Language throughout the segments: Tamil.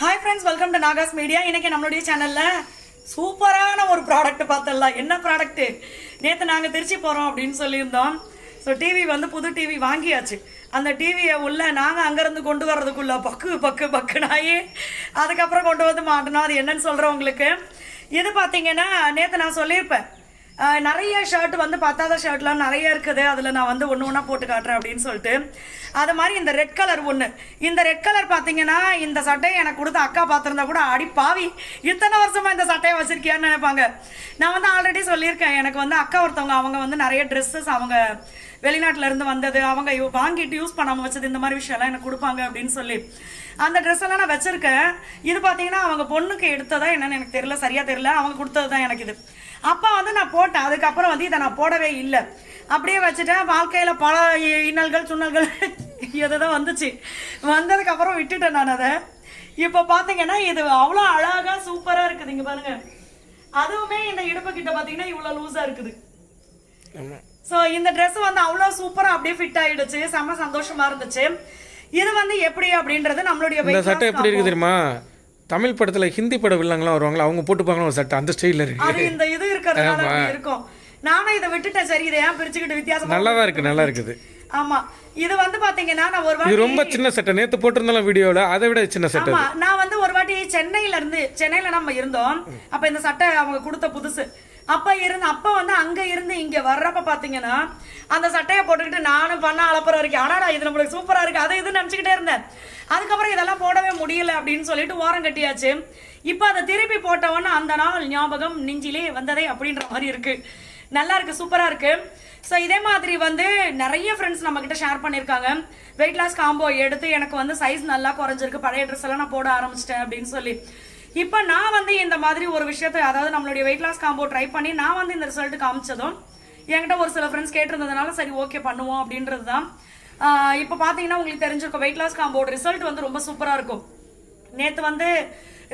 Hi friends, welcome to Nahash media. இன்னைக்கு நம்மளுடைய சேனல்ல சூப்பரான ஒரு ப்ராடக்ட் பார்த்துடலாம். என்ன ப்ராடக்ட்? நேற்று நாங்கள் திருச்சி போகிறோம் அப்படின்னு சொல்லியிருந்தோம். ஸோ டிவி வந்து புது டிவி வாங்கியாச்சு. அந்த டிவியை உள்ள நாங்கள் அங்கேருந்து கொண்டு வர்றதுக்குள்ள பக்குனாயே அதுக்கப்புறம் கொண்டு வந்து மாட்டணும். அது என்னன்னு சொல்கிறேன் உங்களுக்கு. இது பார்த்தீங்கன்னா நேற்று நான் சொல்லியிருப்பேன், நிறைய ஷர்ட் வந்து பத்தாத ஷர்ட்லாம் நிறைய இருக்குது, அதில் நான் வந்து ஒன்று ஒன்றா போட்டு காட்டுறேன் அப்படின்னு சொல்லிட்டு. அது மாதிரி இந்த ரெட் கலர் ஒன்று, இந்த ரெட் கலர் பார்த்தீங்கன்னா இந்த சட்டையை எனக்கு கொடுத்த அக்கா பார்த்துருந்தா கூட அடி பாவி இத்தனை வருஷமாக இந்த சட்டையை வச்சிருக்கியான்னு நினைப்பாங்க. நான் வந்து ஆல்ரெடி சொல்லியிருக்கேன், எனக்கு வந்து அக்கா ஒருத்தவங்க அவங்க வந்து நிறைய ட்ரெஸ்ஸஸ் அவங்க வெளிநாட்டில் இருந்து வந்தது, அவங்க வாங்கிட்டு யூஸ் பண்ணாமல் வச்சது, இந்த மாதிரி விஷயம்லாம் எனக்கு கொடுப்பாங்க அப்படின்னு சொல்லி அந்த ட்ரெஸ் எல்லாம் நான் வச்சிருக்கேன். இது பார்த்தீங்கன்னா அவங்க பொண்ணுக்கு எடுத்ததா என்னன்னு எனக்கு தெரியல, சரியா தெரியல, அவங்க கொடுத்தது தான் எனக்கு இது. அப்போ வந்து நான் போட்டேன், அதுக்கப்புறம் வந்து இதை நான் போடவே இல்லை, அப்படியே வச்சுட்டேன். வாழ்க்கையில் பல இன்னல்கள் சுண்ணல்கள் எதுதான் வந்துச்சு, வந்ததுக்கப்புறம் விட்டுட்டேன் நான் அதை. இப்போ பார்த்தீங்கன்னா இது அவ்வளோ அழகாக சூப்பராக இருக்குது. இங்கே பாருங்க, அதுவுமே இந்த இடுப்பு கிட்ட பார்த்தீங்கன்னா இவ்வளோ லூஸாக இருக்குது. ஸோ இந்த ட்ரெஸ் வந்து அவ்வளோ சூப்பராக அப்படியே ஃபிட் ஆகிடுச்சு, செம்ம சந்தோஷமா இருந்துச்சு. இது வந்து எப்படி அப்படின்றது நம்மளுடைய சட்டை எப்படி இருக்கு தெரியுமா? தமிழ் படத்துல ஹிந்தி பட வில்லங்களாம் வருவாங்களா, அவங்க போட்டுப்பாங்க ஒரு சட்டை, அந்த ஸ்டைல்ல இருக்கு. அது இந்த இது இருக்கிறதுனால இருக்கும். நானும் இதை விட்டுட்டேன், சரி இதை ஏன் பிரிச்சுக்கிட்டு வித்தியாசம். நல்லா தான் இருக்கு, நல்லா இருக்குது. ஆமா, இது வந்து பாத்தீங்கன்னா நான் ஒரு வாட்டி, இது ரொம்ப சின்ன சட்டை, நேத்து போட்டிருந்தாலும் வீடியோல அதை விட சின்ன சட்டை. ஆமா, நான் வந்து ஒரு வாட்டி சென்னையில நம்ம இருந்தோம். அப்ப இந்த சட்டை அவங்க கொடுத்த புதுசு. அப்ப வந்து அங்க இருந்து இங்க வர்றப்ப பாத்தீங்கன்னா அந்த சட்டையை போட்டுக்கிட்டு நானும் பண்ண அளப்புற வரைக்கும் ஆனா இது நம்மளுக்கு சூப்பரா இருக்கு, அதை இது நினைச்சுக்கிட்டே இருந்தேன். அதுக்கப்புறம் இதெல்லாம் போடவே முடியல அப்படின்னு சொல்லிட்டு ஓரம் கட்டியாச்சு. இப்ப அதை திருப்பி போட்டவொன்னு அந்த நாள் ஞாபகம் நெஞ்சிலே வந்ததே அப்படின்ற மாதிரி இருக்கு. நல்லா இருக்கு, சூப்பரா இருக்கு. ஸோ இதே மாதிரி வந்து நிறைய ஃப்ரெண்ட்ஸ் நம்ம கிட்ட ஷேர் பண்ணியிருக்காங்க, வெயிட் லாஸ் காம்போ எடுத்து எனக்கு வந்து சைஸ் நல்லா குறைஞ்சிருக்கு, பழைய ட்ரெஸ் எல்லாம் நான் போட ஆரம்பிச்சிட்டேன் அப்படின்னு சொல்லி. இப்போ நான் வந்து இந்த மாதிரி ஒரு விஷயத்தை, அதாவது நம்மளுடைய வெயிட் லாஸ் காம்போ ட்ரை பண்ணி நான் வந்து இந்த ரிசல்ட் காமிச்சதும் என்கிட்ட ஒரு சில ஃப்ரெண்ட்ஸ் கேட்டிருந்ததுனால சரி ஓகே பண்ணுவோம் அப்படின்றது தான். இப்போ பார்த்தீங்கன்னா உங்களுக்கு தெரிஞ்சிருக்கும், வெயிட் லாஸ் காம்போட ரிசல்ட் வந்து ரொம்ப சூப்பராக இருக்கும். நேற்று வந்து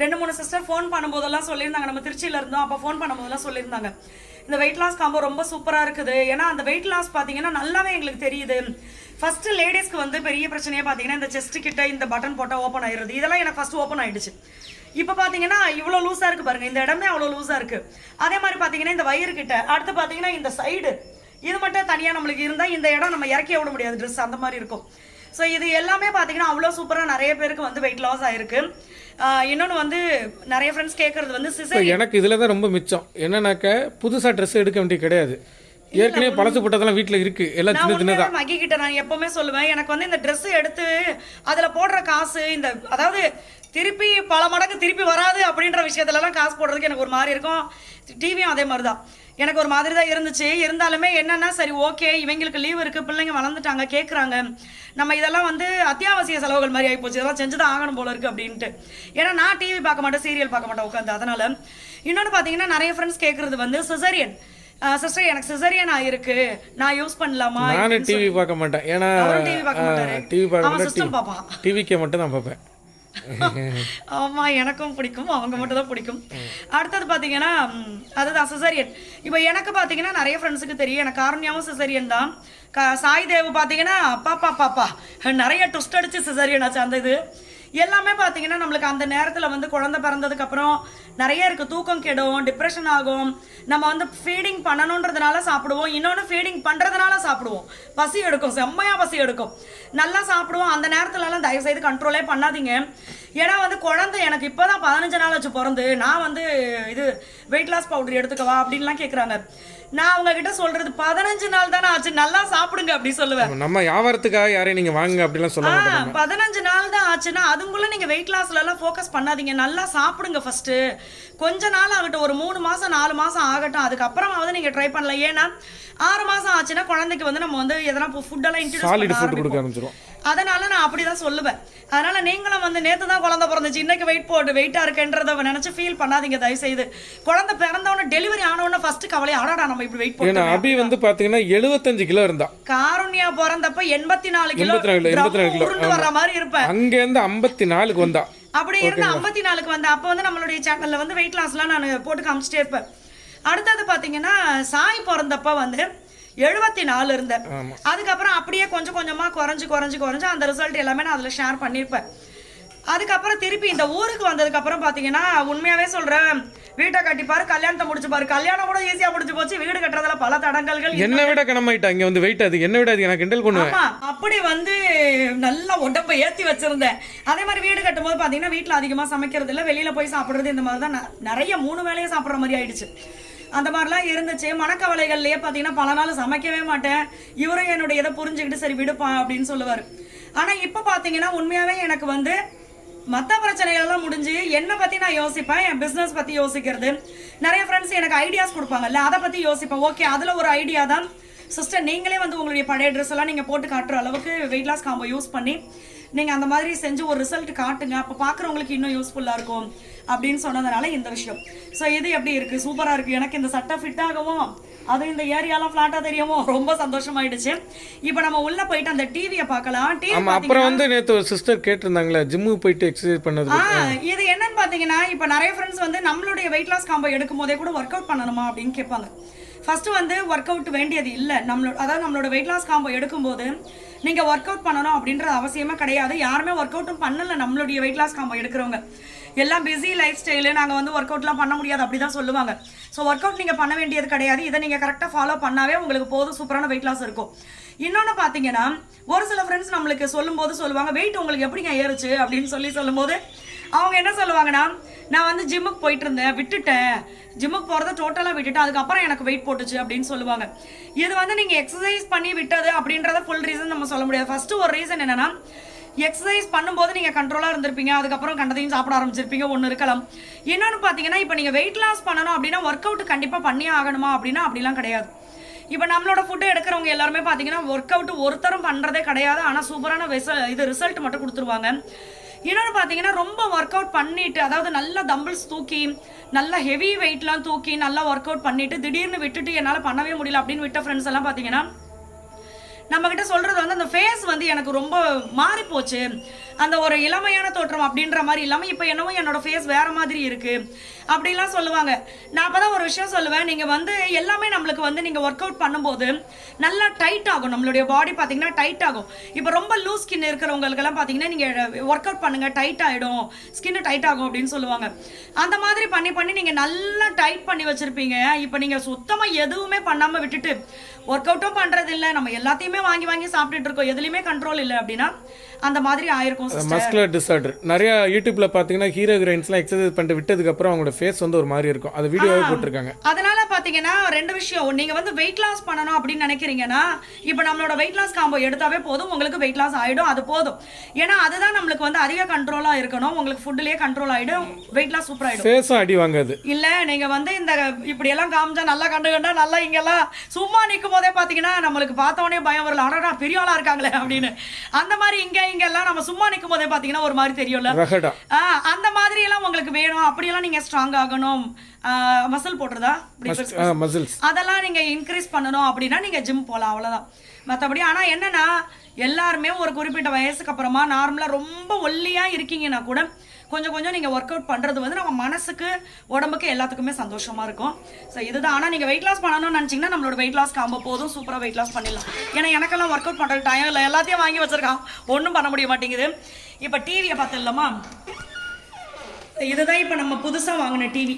2-3 சிஸ்டர் ஃபோன் பண்ணும்போதெல்லாம் சொல்லியிருந்தாங்க, நம்ம திருச்சியில் இருந்தோம், அப்போ ஃபோன் பண்ணும்போதெல்லாம் சொல்லியிருந்தாங்க இந்த வெயிட் லாஸ் காம்போ ரொம்ப சூப்பராக இருக்குது. ஏன்னா அந்த வெயிட் லாஸ் பார்த்தீங்கன்னா நல்லாவே எங்களுக்கு தெரியுது. ஃபர்ஸ்ட் லேடிஸ்க்கு வந்து பெரிய பிரச்சனையே பார்த்தீங்கன்னா இந்த செஸ்ட் கிட்ட இந்த பட்டன் போட்டால் ஓப்பன் ஆயிடுது, இதெல்லாம் எனக்கு ஃபர்ஸ்ட் ஓப்பன் ஆயிடுச்சு. இப்போ பார்த்தீங்கன்னா இவ்வளோ லூஸாக இருக்குது பாருங்க, இந்த இடமே அவ்வளோ லூஸாக இருக்குது. அதே மாதிரி பார்த்தீங்கன்னா இந்த வயிறு கிட்ட, அடுத்து பார்த்தீங்கன்னா இந்த சைடு இது மட்டும் தனியாக நம்மளுக்கு இருந்தால் இந்த இடம் நம்ம இறக்கி விட முடியாது ட்ரெஸ், அந்த மாதிரி இருக்கும். ஸோ இது எல்லாமே பார்த்தீங்கன்னா அவ்வளோ சூப்பராக நிறைய பேருக்கு வந்து வெயிட் லாஸ் ஆயிருக்கு. இன்னொன்று வந்து நிறைய ஃப்ரெண்ட்ஸ் கேட்கறது வந்து சிசர். எனக்கு இதில் தான் ரொம்ப மிச்சம் என்னன்னாக்க, புதுசாக ட்ரெஸ் எடுக்க வேண்டிய கிடையாது, ஏற்கனவே பழசு போட்டதெல்லாம் வீட்டில் இருக்கு, எல்லாம் சின்ன சின்னதான். மகி கிட்ட நான் எப்பவுமே சொல்லுவேன், எனக்கு வந்து இந்த ட்ரெஸ் எடுத்து அதில் போடுற காசு, இந்த அதாவது திருப்பி பல மடங்கு திருப்பி வராது அப்படின்ற விஷயத்துலலாம் காசு போடுறதுக்கு எனக்கு ஒரு மாதிரி இருக்கும். டிவியும் அதே மாதிரி தான் எனக்கு ஒரு மாதிரி தான் இருந்துச்சு. இருந்தாலுமே என்னன்னா சரி ஓகே, இவங்களுக்கு லீவ் இருக்குது, பிள்ளைங்க வளர்ந்துட்டாங்க, கேட்குறாங்க, நம்ம இதெல்லாம் வந்து அத்தியாவசிய செலவுகள் மாதிரி ஆகிப்போச்சு, இதெல்லாம் செஞ்சு தான் ஆகணும் போல இருக்குது அப்படின்ட்டு. ஏன்னா நான் டிவி பார்க்க மாட்டேன், சீரியல் பார்க்க மாட்டேன் உட்காந்து. அதனால இன்னொன்று பார்த்தீங்கன்னா நிறைய ஃப்ரெண்ட்ஸ் கேட்குறது வந்து சிசரியன். சிஸ்டர் எனக்கு சிசரியன் ஆயிருக்கு, நான் யூஸ் பண்ணலாமா? நானும் டிவி பார்க்க மாட்டேன், ஏன்னா டிவி பார்க்க மாட்டாரு, டிவி பார்க்க சிஸ்டம் பார்ப்பான், டிவிக்கே மட்டும் தான் பார்ப்பேன். ஆமா, எனக்கும் பிடிக்கும், அவங்க மட்டும் தான் பிடிக்கும். அடுத்தது பாத்தீங்கன்னா அதுதான் சிசரியன். இப்போ எனக்கு பாத்தீங்கன்னா நிறைய ஃப்ரெண்ட்ஸுக்கு தெரியும், எனக்கு காரண்யாவும் சிசரியன் தான். சாய் தேவ் பாத்தீங்கன்னா பாப்பா நிறைய ட்விஸ்ட் அடிச்சு சிசரியன் ஆச்சு. அந்த இது எல்லாமே பார்த்தீங்கன்னா நம்மளுக்கு அந்த நேரத்தில் வந்து குழந்தை பிறந்ததுக்கு அப்புறம் நிறைய இருக்குது, தூக்கம் கெடும், டிப்ரெஷன் ஆகும். நம்ம வந்து ஃபீடிங் பண்ணணுன்றதுனால சாப்பிடுவோம், இன்னொன்று ஃபீடிங் பண்ணுறதுனால சாப்பிடுவோம், பசி எடுக்கும், செம்மையாக பசி எடுக்கும், நல்லா சாப்பிடுவோம். அந்த நேரத்துலலாம் தயவுசெய்து கண்ட்ரோலே பண்ணாதீங்க. ஏன்னா வந்து குழந்தை எனக்கு இப்போ தான் 15 நாள் ஆச்சு பிறந்து, நான் வந்து இது வெயிட் லாஸ் பவுடர் எடுத்துக்கவா அப்படின்லாம் கேட்குறாங்க. நான் உங்ககிட்ட சொல்றது 15 நாள் தானே ஆச்சு, நல்லா சாப்பிடுங்க அப்படி சொல்லுவேன். நம்ம வியாபாரத்துக்காக யாரையும் நீங்க வாங்குங்க அப்படிலாம் சொல்ல மாட்டோம். 15 நாள் தான் ஆச்சுன்னா அதுக்குள்ள நீங்க வெயிட் லாஸ்ல எல்லாம் ஃபோக்கஸ் பண்ணாதீங்க, நல்லா சாப்பிடுங்க ஃபர்ஸ்ட். கொஞ்ச நாள் ஆகட்டும், ஒரு 3 மாசம் 4 மாசம் ஆகட்டும், அதுக்கப்புறமாவது நீங்க ட்ரை பண்ணலாம். ஏன்னா 6 மாசம் ஆச்சுன்னா குழந்தைக்கு வந்து நம்ம வந்து எதனா ஃபுட் எல்லாம் இன்ட்ரோடியூஸ் கொடுக்க ஆரம்பிச்சிரும். அதனால நான் அப்படிதான் சொல்லுவேன். அதனால நீங்களும் வந்து நேற்று தான் குழந்தை பிறந்துச்சு, இன்னைக்கு வெயிட்டா இருக்குன்றத நினைச்சு ஃபீல் பண்ணாதீங்க தயவு செய்து. குழந்தை பிறந்தவொடனே டெலிவரி ஆனவொடனே ஃபர்ஸ்ட் கவலை, ஆடாடா நம்ம இப்படி வெயிட் போட்டு. அபி வந்து பாத்தீங்கன்னா 75 கிலோ இருந்தா, காருண்யா பிறந்தப்ப 84 கிலோ வர்ற மாதிரி இருப்பேன். அங்க இருந்து 54க்கு வந்தா, அப்படி இருந்து 54க்கு வந்தா. அப்ப வந்து நம்மளுடைய சேனல்ல வந்து வெயிட் லாஸ்லாம் நான் போட்டு காமிச்சிட்டே இருப்பேன். அடுத்தது பாத்தீங்கன்னா சாய் பிறந்தப்ப வந்து 74 இருந்தேன். அதுக்கப்புறம் அப்படியே கொஞ்சம் கொஞ்சமா குறைஞ்சு அந்த ரிசல்ட் எல்லாமே நான் அதுல ஷேர் பண்ணிருப்பேன். அதுக்கப்புறம் திருப்பி இந்த ஊருக்கு வந்ததுக்கு அப்புறம் பாத்தீங்கன்னா உண்மையாவே சொல்றேன், வீட்டை கட்டிப்பாரு, கல்யாணத்தை முடிச்சு பாரு. கல்யாணம் கூட ஈஸியா முடிச்சு போச்சு, வீடு கட்டுறதுல பல தடங்கல்கள். என்னை விட கனமாயிட்டா இங்க வந்து வெயிட் அது என்னை விட அது எனக்கு கிண்டல் பண்ணுவேன். ஆமா, அப்படி வந்து நல்லா உடம்ப ஏத்தி வச்சிருந்தேன். அதே மாதிரி வீடு கட்டும் போது பாத்தீங்கன்னா வீட்டுல அதிகமா சமைக்கிறது இல்ல, வெளியில போய் சாப்பிடுறது, இந்த மாதிரிதான் நிறைய 3 வேளையும் சாப்பிடுற மாதிரி ஆயிடுச்சு. அந்த மாதிரிலாம் இருந்துச்சு. மனக்கவலைகள்லயே பாத்தீங்கன்னா பல நாள் சமைக்கவே மாட்டேன். இவரும் என்னுடைய இதை புரிஞ்சுக்கிட்டு சரி விடுப்பா அப்படின்னு சொல்லுவாரு. ஆனா இப்ப பாத்தீங்கன்னா உண்மையாவே எனக்கு வந்து மற்ற பிரச்சனைகள் எல்லாம் முடிஞ்சு என்னை பத்தி நான் யோசிப்பேன், என் பிசினஸ் பத்தி யோசிக்கிறது. நிறைய ஃப்ரெண்ட்ஸ் எனக்கு ஐடியாஸ் கொடுப்பாங்கல்ல, அதை பத்தி யோசிப்பேன். ஓகே, அதுல ஒரு ஐடியா தான் சிஸ்டர், நீங்களே வந்து உங்களுடைய பழைய ட்ரெஸ் எல்லாம் நீங்க போட்டு காட்டுற அளவுக்கு வெயிட் லாஸ் காம்போ யூஸ் பண்ணி நீங்க அந்த மாதிரி செஞ்சு ஒரு ரிசல்ட் காட்டுங்க, அப்ப பாக்குறவங்களுக்கு இன்னும் யூஸ்ஃபுல்லா இருக்கும் அப்படின்னு சொன்னதுனால இந்த விஷயம். ஸோ இது எப்படி இருக்கு, சூப்பரா இருக்கு. எனக்கு இந்த சட்டை ஃபிட் ஆகவும் அது இந்த ஏரியாலாம் ஃபிளாட்டா தெரியவும் ரொம்ப சந்தோஷமாயிடுச்சு. இப்போ நம்ம உள்ள போயிட்டு அந்த டிவியை பார்க்கலாம். ஆமா, அப்புறம் வந்து நேத்து ஒரு சிஸ்டர் கேட்டிருந்தாங்களே ஜிம்முக்கு போயிட்டு எக்ஸசைஸ் பண்ணது. இது என்னன்னு பாத்தீங்கன்னா, இப்போ நிறைய ஃப்ரெண்ட்ஸ் வந்து நம்மளுடைய வெயிட் லாஸ் காம்போ எடுக்கும் போதே கூட ஒர்க் அவுட் பண்ணணுமா அப்படின்னு கேட்பாங்க. ஃபர்ஸ்ட் வந்து ஒர்க் அவுட் வேண்டியது இல்லை. நம்மளோட வெயிட் லாஸ் காம்போ எடுக்கும்போது நீங்க ஒர்க் அவுட் பண்ணணும் அப்படின்ற அவசியமே கிடையாது. யாருமே ஒர்க் அவுட்டும் பண்ணல நம்மளுடைய வெயிட் லாஸ் காம்போ எடுக்கிறவங்க. எல்லாம் பிஸி லைஃப் ஸ்டைலு, நாங்கள் வந்து ஒர்க் அவுட்லாம் பண்ண முடியாது அப்படிதான் சொல்லுவாங்க. ஸோ ஒர்க் அவுட் நீங்கள் பண்ண வேண்டியது கிடையாது. இதை நீங்கள் கரெக்டாக ஃபாலோ பண்ணாவே உங்களுக்கு போதும், சூப்பரான வெயிட் லாஸ் இருக்கும். இன்னொன்று பார்த்தீங்கன்னா, ஒரு சில ஃப்ரெண்ட்ஸ் நம்மளுக்கு சொல்லும்போது சொல்லுவாங்க, வெயிட் உங்களுக்கு எப்படிங்க ஏறுச்சு அப்படின்னு சொல்லும்போது அவங்க என்ன சொல்லுவாங்கன்னா, நான் வந்து ஜிம்முக்கு போயிட்டு இருந்தேன், விட்டுட்டேன், ஜிம்முக்கு போகிறத டோட்டலாக விட்டுட்டேன், அதுக்கப்புறம் எனக்கு வெயிட் போட்டுச்சு அப்படின்னு சொல்லுவாங்க. இது வந்து நீங்கள் எக்ஸசைஸ் பண்ணி விட்டது அப்படின்றத ஃபுல் ரீசன் நம்ம சொல்ல முடியாது. ஃபர்ஸ்ட் ஒரு ரீசன் என்னன்னா, எக்ஸசைஸ் பண்ணும்போது நீங்கள் கண்ட்ரோலாக இருந்திருப்பீங்க, அதுக்கப்புறம் கண்டதையும் சாப்பிட ஆரம்பிச்சிருப்பீங்க, ஒன்று இருக்கலாம். இன்னொன்று பார்த்தீங்கன்னா, இப்போ நீங்கள் வெயிட் லாஸ் பண்ணணும் அப்படின்னா ஒர்க் அவுட் கண்டிப்பாக பண்ணியே ஆகணுமா அப்படின்னா அப்படிலாம் கிடையாது. இப்போ நம்மளோட ஃபுட்டு எடுக்கிறவங்க எல்லாருமே பார்த்தீங்கன்னா ஒர்க் அவுட் ஒருத்தரும் பண்ணுறதே கிடையாது. ஆனால் சூப்பரான ரிசல்ட் மட்டும் கொடுத்துருவாங்க. இன்னொன்று பார்த்தீங்கன்னா, ரொம்ப ஒர்க் அவுட் பண்ணிட்டு, அதாவது நல்லா தம்பிள்ஸ் தூக்கி நல்லா ஹெவி வெயிட்லாம் தூக்கி நல்லா ஒர்க் அவுட் பண்ணிட்டு திடீர்னு விட்டுட்டு என்னால் பண்ணவே முடியல அப்படின்னு விட்ட ஃப்ரெண்ட்ஸ் எல்லாம் பார்த்தீங்கன்னா, நம்ம கிட்ட சொல்றது வந்து அந்த ஃபேஸ் வந்து எனக்கு ரொம்ப மாறி போச்சு, அந்த ஒரு இளமையான தோற்றம் அப்படின்ற மாதிரி இல்லாமல் இப்போ என்னவோ என்னோட ஃபேஸ் வேற மாதிரி இருக்கு அப்படிலாம் சொல்லுவாங்க. நான் அப்பதான் ஒரு விஷயம் சொல்லுவேன், நீங்க வந்து எல்லாமே நம்மளுக்கு வந்து நீங்க ஒர்க் அவுட் பண்ணும்போது நல்லா டைட் ஆகும், நம்மளுடைய பாடி பார்த்தீங்கன்னா டைட் ஆகும். இப்போ ரொம்ப லூஸ் ஸ்கின் இருக்கிறவங்களுக்கெல்லாம் பார்த்தீங்கன்னா நீங்க ஒர்க் அவுட் பண்ணுங்க, டைட் ஆயிடும், ஸ்கின் டைட் ஆகும் அப்படின்னு சொல்லுவாங்க. அந்த மாதிரி பண்ணி பண்ணி நீங்க நல்லா டைட் பண்ணி வச்சிருப்பீங்க. இப்போ நீங்க சுத்தமா எதுவுமே பண்ணாம விட்டுட்டு ஒர்க் அவுட்டும் பண்றது இல்லை, நம்ம எல்லாத்தையுமே வாங்கி வாங்கி சாப்பிட்டுட்டு இருக்கோம், எதுலையுமே கண்ட்ரோல் இல்லை அப்படின்னா அந்த மாதிரி ஆயிருக்கும். மஸ்குலர் டிஸார்டர் நிறைய யூடியூப்ல பாத்தீங்கன்னா ஹீரோ ஹீரோயின்ஸ்லாம் எக்ஸசைஸ் பண்ணிட்டு விட்டதுக்கு அப்புறம் அவங்களோட ஃபேஸ் வந்து ஒரு மாதிரி இருக்கும், அது வீடியோவே போட்டிருக்காங்க. அதனால பாத்தீங்கன்னா ரெண்டு விஷயம், நீங்க வந்து வெயிட் லாஸ் பண்ணணும் அப்படின்னு நினைக்கிறீங்கன்னா இப்போ நம்மளோட வெயிட் லாஸ் காம்போ எடுத்தாவே போதும், உங்களுக்கு வெயிட் லாஸ் ஆயிடும், அது போதும். ஏன்னா அதுதான் நம்மளுக்கு வந்து அதிக கண்ட்ரோலா இருக்கணும், உங்களுக்கு ஃபுட்லயே கண்ட்ரோல் ஆயிடும், வெயிட் லாஸ் சூப்பர் ஆயிடும், ஃபேஸும் அடி வாங்காது. இல்ல நீங்க வந்து இந்த இப்படி எல்லாம் காமிச்சா நல்லா கண்டுகண்டா நல்லா இங்கெல்லாம் சும்மா நிற்கும் போதே பாத்தீங்கன்னா நம்மளுக்கு பார்த்தோன்னே பயம் வரல, ஆனா பெரிய ஆளா இருக்காங்களே அப்படின்னு. அந்த மாதிரி இங்கெல்லாம் நம்ம சும்மா நிற்கும் போதே பாத்தீங்கன்னா ஒரு மாதிரி தெரியும்ல, அந்த மாதிரி எல்லாம் உங்களுக்கு வேணும், அப்படியெல்லாம் நீங்க ஸ்ட்ராங் ஆகணும், மசில் போடுறதா அதெல்லாம் நீங்க இன்க்ரீஸ் பண்ணணும் அப்படின்னா நீங்க ஜிம் போகலாம், அவ்வளவுதான். மற்றபடி ஆனா என்னன்னா, எல்லாருமே ஒரு குறிப்பிட்ட வயசுக்கு அப்புறமா நார்மலா ரொம்ப ஒல்லியா இருக்கீங்கன்னா கூட கொஞ்சம் கொஞ்சம் நீங்க ஒர்க் அவுட் பண்றது வந்து நம்ம மனசுக்கு உடம்புக்கு எல்லாத்துக்குமே சந்தோஷமா இருக்கும். ஸோ இதுதான். ஆனா நீங்க வெயிட் லாஸ் பண்ணணும்னு நினைச்சீங்கன்னா நம்மளோட வெயிட் லாஸ் காம்போ போதும், சூப்பரா வெயிட் லாஸ் பண்ணிடலாம். ஏன்னா எனக்கெல்லாம் ஒர்க் அவுட் பண்றது டைம் இல்லை, எல்லாத்தையும் வாங்கி வச்சிருக்கான், ஒன்றும் பண்ண முடிய மாட்டேங்குது. இப்போ டிவியை பார்த்துடலாமா? இதுதான் இப்போ நம்ம புதுசா வாங்கின டிவி.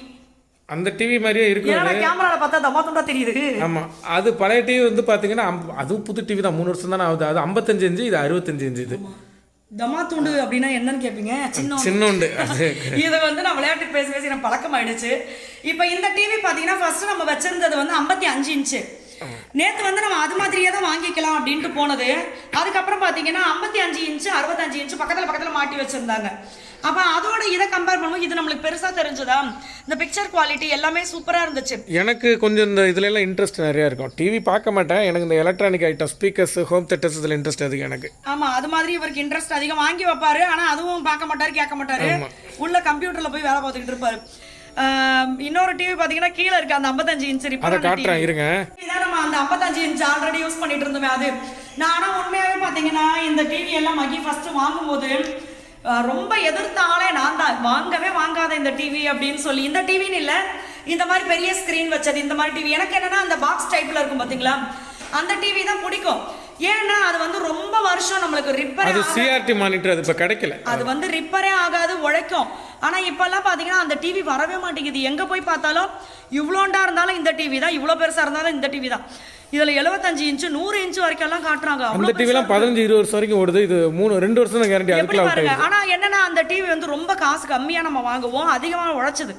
அந்த டிவி மாதிரியே இருக்கு, கேமரால பார்த்தா தமாத்துண்டா தெரியுது. ஆமா, அது பழைய டிவி வந்து பாத்தீங்கன்னா அதுவும் புது டிவி தான், 3 வருஷம் தானே ஆகுது. அது 55 இன்ச்சு, இது 65 இன்ச்சு. இது தமாத்துண்டு அப்படின்னா என்னன்னு கேட்பீங்க? சின்னோண்டு. இதை வந்து நான் விளையாட்டு பேசி பேசி எனக்கு பழக்கம் ஆயிடுச்சு. இப்போ இந்த டிவி பார்த்தீங்கன்னா ஃபர்ஸ்ட் நம்ம வச்சிருந்தது வந்து 55 இன்ச்சு. நேற்று வந்து நம்ம அது மாதிரியே தான் வாங்கிக்கலாம் அப்படின்ட்டு போனது. அதுக்கப்புறம் பார்த்தீங்கன்னா 55 இன்ச்சு 65 இன்ச்சு பக்கத்தில் மாட்டி வச்சிருந்தாங்க. அப்போ அதோட இதை கம்பேர் பண்ணும்போது இது நம்மளுக்கு பெருசாக தெரிஞ்சுதா, இந்த பிக்சர் குவாலிட்டி எல்லாமே சூப்பராக இருந்துச்சு. எனக்கு கொஞ்சம் இந்த இதுல எல்லாம் இன்ட்ரெஸ்ட் நிறையா இருக்கும். டிவி பார்க்க மாட்டேன், எனக்கு இந்த electronic item, speakers, home theatres இதில் இன்ட்ரெஸ்ட் அதிகம் எனக்கு. ஆமாம், அது மாதிரி இவருக்கு இன்ட்ரெஸ்ட் அதிகம், வாங்கி வைப்பாரு. ஆனால் அதுவும் பார்க்க மாட்டாரு, கேட்க மாட்டாரு, உள்ள கம்ப்யூட்டரில் போய் வேலை பார்த்துக்கிட்டு இருப்பாரு. இன்னொரு டிவி பாத்தீங்கன்னா கீழே இருக்கு, அந்த 55 இன்ச் அதை காட்டுறேன் இருங்க. இதான் நம்ம அந்த 55 இன்ச் ஆல்ரெடி யூஸ் பண்ணிட்டு இருந்தோமே அது. நானா உண்மையாவே பாத்தீங்கன்னா இந்த டிவி எல்லாம் மகி ஃபர்ஸ்ட் வாங்கும்போது ரொம்ப எதிர்த்தாலே நான் தான், வாங்கவே வாங்காத இந்த டிவி அப்படின்னு சொல்லி. இந்த டிவின்னு இல்லை, இந்த மாதிரி பெரிய ஸ்கிரீன் வச்சது இந்த மாதிரி டிவி. எனக்கு என்னன்னா அந்த பாக்ஸ் டைப்ல இருக்கும் பாத்தீங்களா, அந்த டிவி தான் பிடிக்கும். ஏன்னா அது வந்து ரொம்ப வருஷம் நம்மளுக்கு ரிப்பேர் அது சிஆர்டி மானிட்டர் அது இப்போ கிடைக்கல. அது வந்து ரிப்பேரே ஆகாது, உழைக்கும். ஆனா இப்பெல்லாம் பாத்தீங்கன்னா அந்த டிவி வரவே மாட்டேங்குது. எங்க போய் பார்த்தாலும் இவ்வளோண்டா இருந்தாலும் இந்த டிவி தான், இவ்வளோ பெருசா இருந்தாலும் இந்த டிவி தான். இதுல 75 இன்ச்சு 100 இன்ச்சு வரைக்கும் எல்லாம் காட்டுறாங்க. அந்த டிவிலாம் 15-20 வருஷம் வரைக்கும் ஓடுது. இது 2 வருஷம் தான் கேரண்டி. அதுக்குள்ள பாருங்க. ஆனா என்னன்னா அந்த டிவி வந்து ரொம்ப காசு கம்மியா நம்ம வாங்குவோம், அதிகமா உழைச்சது.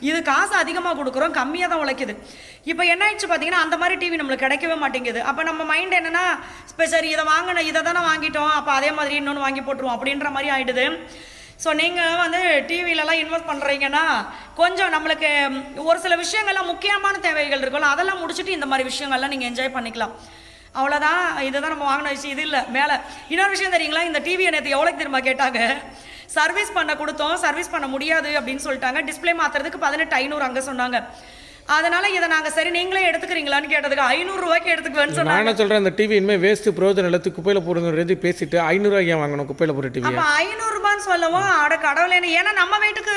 இது காசு அதிகமா கொடுக்குறோம், கம்மியா தான் உழைக்குது. இப்போ என்ன ஆயிடுச்சு பாத்தீங்கன்னா அந்த மாதிரி டிவி நம்மளுக்கு கிடைக்கவே மாட்டேங்குது. அப்ப நம்ம மைண்ட் என்னன்னா சரி இதை வாங்கணும், இதை தானே வாங்கிட்டோம், அப்ப அதே மாதிரி இன்னொன்று வாங்கி போட்டுருவோம் அப்படின்ற மாதிரி ஆயிடுது. ஸோ நீங்கள் வந்து டிவிலலாம் இன்வெஸ்ட் பண்ணுறீங்கன்னா கொஞ்சம் நம்மளுக்கு ஒரு சில விஷயங்கள்லாம் முக்கியமான தேவைகள் இருக்கும்ல, அதெல்லாம் முடிச்சுட்டு இந்த மாதிரி விஷயங்கள்லாம் நீங்கள் என்ஜாய் பண்ணிக்கலாம். அவ்வளோதான். இதுதான் நம்ம வாங்கின விஷயம். இது இல்லை மேலே இன்னொரு விஷயம் தெரியுங்களா, இந்த டிவியை நேற்று எவ்வளோக்கு தெரியுமா கேட்டாங்க. சர்வீஸ் பண்ண கொடுத்தோம், சர்வீஸ் பண்ண முடியாது அப்படின்னு சொல்லிட்டாங்க. டிஸ்பிளே மாற்றுறதுக்கு 18,500 அங்கே சொன்னாங்க. அதனால இதை நாங்கள் சரி நீங்களே எடுத்துக்கிறீங்களான்னு கேட்டதுக்கு 500 ரூபாய்க்கு எடுத்துக்குவேன்னு சொன்னாங்க. நான் சொல்கிறேன் அந்த டிவி இனிமேல் வேஸ்ட்டு பிரயோஜனம் இல்லை, குப்பையில் போடுங்கிறது பேசிட்டு 500 ரூபாய்க்கு ஏன் வாங்கணும் குப்பையில் போடுற டிவி? அப்போ 500 ரூபான்னு சொல்லவும் அட கடவுளேன்னு. ஏன்னா நம்ம வீட்டுக்கு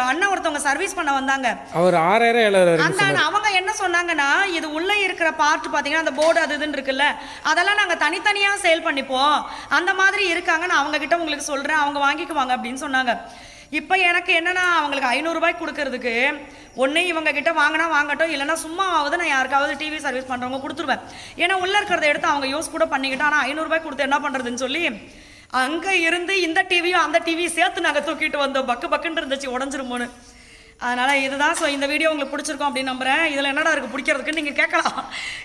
அண்ணன் ஒருத்தவங்க சர்வீஸ் பண்ண வந்தாங்க. அவர் 6,000 அந்த அவங்க என்ன சொன்னாங்கன்னா இது உள்ள இருக்கிற பார்ட் பார்த்தீங்கன்னா அந்த போர்டு அது இதுன்னு இருக்குல்ல, அதெல்லாம் நாங்கள் தனித்தனியாக சேல் பண்ணிப்போம், அந்த மாதிரி இருக்காங்க. நான் அவங்க கிட்ட உங்களுக்கு சொல்கிறேன், அவங்க வாங்கிக்குவாங்க அப்படின்னு சொன்னாங்க. இப்போ எனக்கு என்னன்னா அவங்களுக்கு 500 ரூபாய்க்கு கொடுக்கறதுக்கு ஒன்று இவங்க கிட்ட வாங்கினா வாங்கட்டும், இல்லைனா சும்மாவது நான் யாருக்காவது டிவி சர்வீஸ் பண்ணுறவங்க கொடுத்துருவேன். ஏன்னா உள்ளே இருக்கிறத எடுத்து அவங்க யூஸ் கூட பண்ணிக்கிட்டோம். ஆனால் 500 ரூபாய்க்கு கொடுத்து என்ன பண்ணுறதுன்னு சொல்லி அங்கே இருந்து இந்த டிவியும் அந்த டிவியும் சேர்த்து நாங்கள் தூக்கிட்டு வந்தோம். பக்குன்னு இருந்துச்சு, உடஞ்சிருமோன்னு. அதனால் இதுதான். ஸோ இந்த வீடியோ உங்களுக்கு பிடிச்சிருக்கும் அப்படின்னு நம்புறேன். இதில் என்னடா இருக்குது பிடிக்கிறதுக்குன்னு நீங்கள் கேட்கலாம்.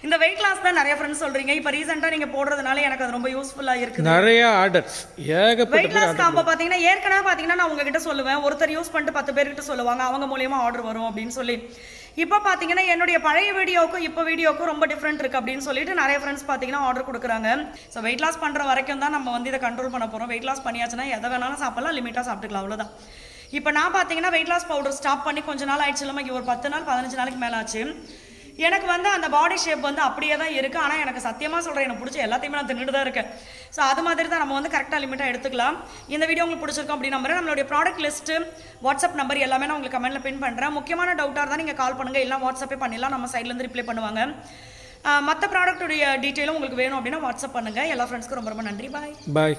இந்த வெயிட் லாஸ் தான் நிறைய ஃப்ரெண்ட்ஸ் சொல்கிறீங்க. இப்போ ரீசெண்டாக நீங்கள் போடுறதுனால எனக்கு அது ரொம்ப யூஸ்ஃபுல்லாக இருக்குது. நிறைய ஆர்டர்ஸ் ஏகப்பட்ட வெயிட் லாஸ் காம்போ பார்த்தீங்கன்னா ஏற்கனவே பார்த்தீங்கன்னா நான் உங்ககிட்ட சொல்லுவேன், ஒருத்தர் யூஸ் பண்ணிட்டு 10 பேர்கிட்ட சொல்லுவாங்க, அவங்க மூலியமாக ஆர்டர் வரும் அப்படின்னு சொல்லி. இப்போ பார்த்தீங்கன்னா என்னுடைய பழைய வீடியோவுக்கும் இப்போ வீடியோக்கும் ரொம்ப டிஃப்ரெண்ட் இருக்குது அப்படின்னு சொல்லிட்டு நிறைய ஃப்ரெண்ட்ஸ் பார்த்தீங்கன்னா ஆர்டர் கொடுக்குறாங்க. ஸோ வெயிட் லாஸ் பண்ணுற வரைக்கும் தான் நம்ம வந்து இதை கண்ட்ரோல் பண்ண போகிறோம். வெயிட் லாஸ் பண்ணியாச்சுன்னா எதை வேணாலும் சாப்பிடலாம், லிமிட்டாக சாப்பிட்டுக்கலாம், அவ்வளோதான். இப்போ நான் பார்த்தீங்கன்னா வெயிட் லாஸ் பவுடர் ஸ்டாப் பண்ணி கொஞ்ச நாள் ஆயிடுச்சு இல்லாமல் ஒரு 10 நாள் 15 நாளைக்கு மேலே ஆச்சு. எனக்கு வந்து அந்த பாடி ஷேப் வந்து அப்படியே தான் இருக்குது. ஆனால் எனக்கு சத்தியமாக சொல்கிறேன், எனக்கு பிடிச்ச எல்லாத்தையுமே நான் தின்னுட்டு தான் இருக்கேன். ஸோ அது மாதிரி தான் நம்ம வந்து கரெக்டாக லிமிட்டாக எடுத்துக்கலாம். இந்த வீடியோ உங்களுக்கு பிடிச்சிருக்கும் அப்படின்னு நம்புறேன். நம்மளுடைய ப்ராடக்ட் லிஸ்ட்டு, வாட்ஸ்அப் நம்பர் எல்லாமே நான் உங்களுக்கு கமெண்ட்டில் பின் பண்ணுறேன். முக்கியமான டவுட்டாக இருந்தால் நீங்கள் கால் பண்ணுங்கள், இல்லை வாட்ஸ்அப்பே பண்ணிடலாம், நம்ம சைட்லேருந்து ரிப்ளை பண்ணுவாங்க. மற்ற ப்ராடக்ட்டுடைய டீட்டெயிலும் உங்களுக்கு வேணும் அப்படின்னா வாட்ஸ்அப் பண்ணுங்கள். எல்லா ஃப்ரெண்ட்ஸ்க்கும் ரொம்ப ரொம்ப நன்றி. பாய்.